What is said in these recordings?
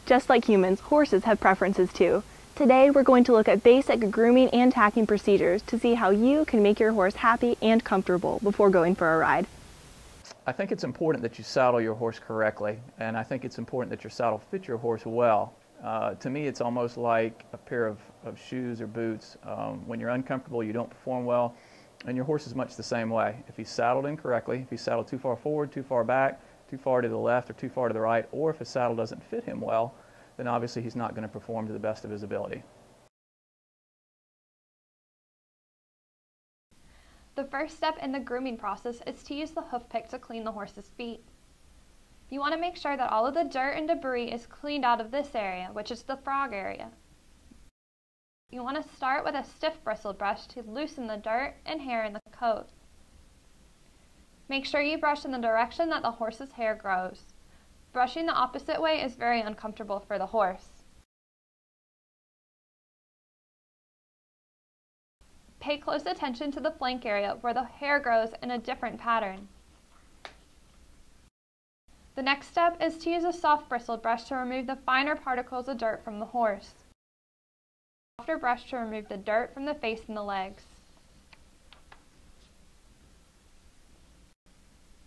Just like humans, horses have preferences too. Today we're going to look at basic grooming and tacking procedures to see how you can make your horse happy and comfortable before going for a ride. I think it's important that you saddle your horse correctly, and I think it's important that your saddle fits your horse well. To me, it's almost like a pair of shoes or boots. When you're uncomfortable, you don't perform well, and your horse is much the same way. If he's saddled incorrectly, if he's saddled too far forward, too far back, too far to the left or too far to the right, or if his saddle doesn't fit him well, then obviously he's not going to perform to the best of his ability. The first step in the grooming process is to use the hoof pick to clean the horse's feet. You want to make sure that all of the dirt and debris is cleaned out of this area, which is the frog area. You want to start with a stiff bristled brush to loosen the dirt and hair in the coat. Make sure you brush in the direction that the horse's hair grows. Brushing the opposite way is very uncomfortable for the horse. Pay close attention to the flank area where the hair grows in a different pattern. The next step is to use a soft bristled brush to remove the finer particles of dirt from the horse. Softer brush to remove the dirt from the face and the legs.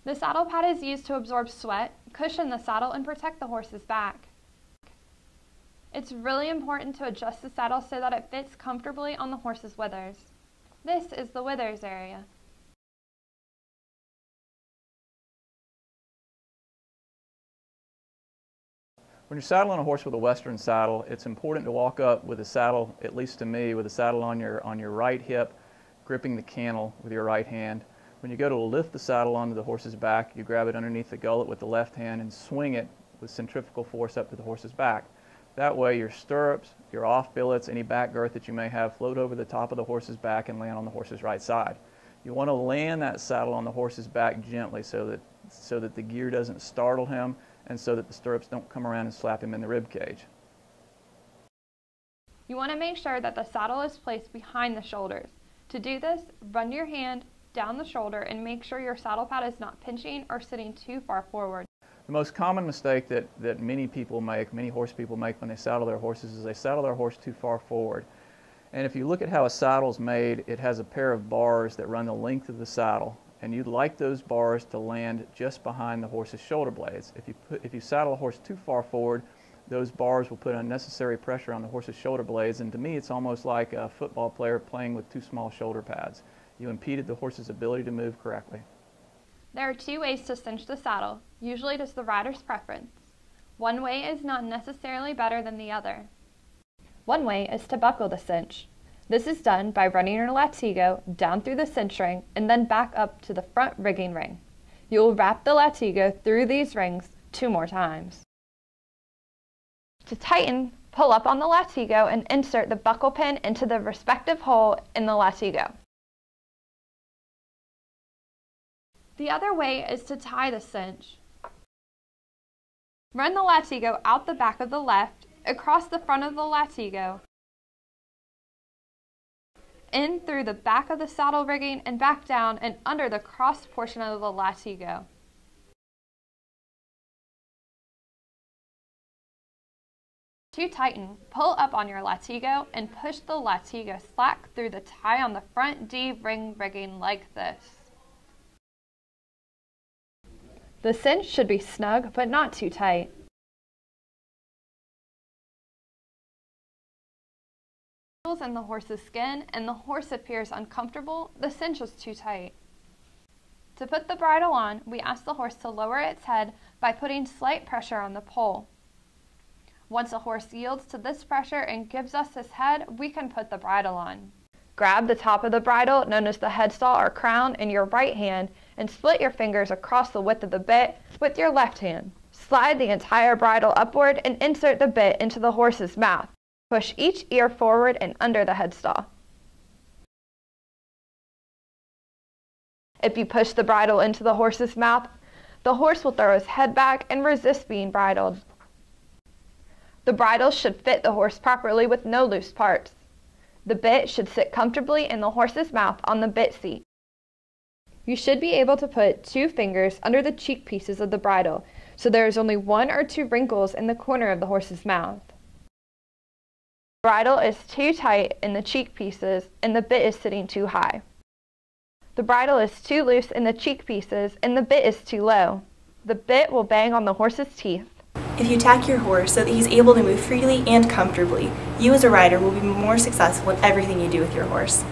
The saddle pad is used to absorb sweat, cushion the saddle, and protect the horse's back. It's really important to adjust the saddle so that it fits comfortably on the horse's withers. This is the withers area. When you're saddling a horse with a Western saddle, it's important to walk up with the saddle, at least to me, with the saddle on your right hip, gripping the cantle with your right hand. When you go to lift the saddle onto the horse's back, you grab it underneath the gullet with the left hand and swing it with centrifugal force up to the horse's back. That way your stirrups, your off billets, any back girth that you may have float over the top of the horse's back and land on the horse's right side. You want to land that saddle on the horse's back gently so that the gear doesn't startle him and so that the stirrups don't come around and slap him in the rib cage. You want to make sure that the saddle is placed behind the shoulders. To do this, run your hand down the shoulder and make sure your saddle pad is not pinching or sitting too far forward. The most common mistake that many horse people make when they saddle their horses is they saddle their horse too far forward. And if you look at how a saddle's made, it has a pair of bars that run the length of the saddle, and you'd like those bars to land just behind the horse's shoulder blades. If you saddle a horse too far forward, those bars will put unnecessary pressure on the horse's shoulder blades, and to me it's almost like a football player playing with too small shoulder pads. You impeded the horse's ability to move correctly. There are two ways to cinch the saddle, usually it is the rider's preference. One way is not necessarily better than the other. One way is to buckle the cinch. This is done by running your latigo down through the cinch ring and then back up to the front rigging ring. You will wrap the latigo through these rings 2 more times. To tighten, pull up on the latigo and insert the buckle pin into the respective hole in the latigo. The other way is to tie the cinch. Run the latigo out the back of the left, across the front of the latigo, in through the back of the saddle rigging and back down and under the crossed portion of the latigo. To tighten, pull up on your latigo and push the latigo slack through the tie on the front D ring rigging like this. The cinch should be snug but not too tight. In the horse's skin and the horse appears uncomfortable, the cinch is too tight. To put the bridle on, we ask the horse to lower its head by putting slight pressure on the pole. Once a horse yields to this pressure and gives us his head, we can put the bridle on. Grab the top of the bridle, known as the headstall or crown, in your right hand and split your fingers across the width of the bit with your left hand. Slide the entire bridle upward and insert the bit into the horse's mouth. Push each ear forward and under the headstall. If you push the bridle into the horse's mouth, the horse will throw his head back and resist being bridled. The bridle should fit the horse properly with no loose parts. The bit should sit comfortably in the horse's mouth on the bit seat. You should be able to put 2 fingers under the cheek pieces of the bridle so there is only 1 or 2 wrinkles in the corner of the horse's mouth. The bridle is too tight in the cheek pieces and the bit is sitting too high. The bridle is too loose in the cheek pieces and the bit is too low. The bit will bang on the horse's teeth. If you tack your horse so that he's able to move freely and comfortably, you as a rider will be more successful in everything you do with your horse.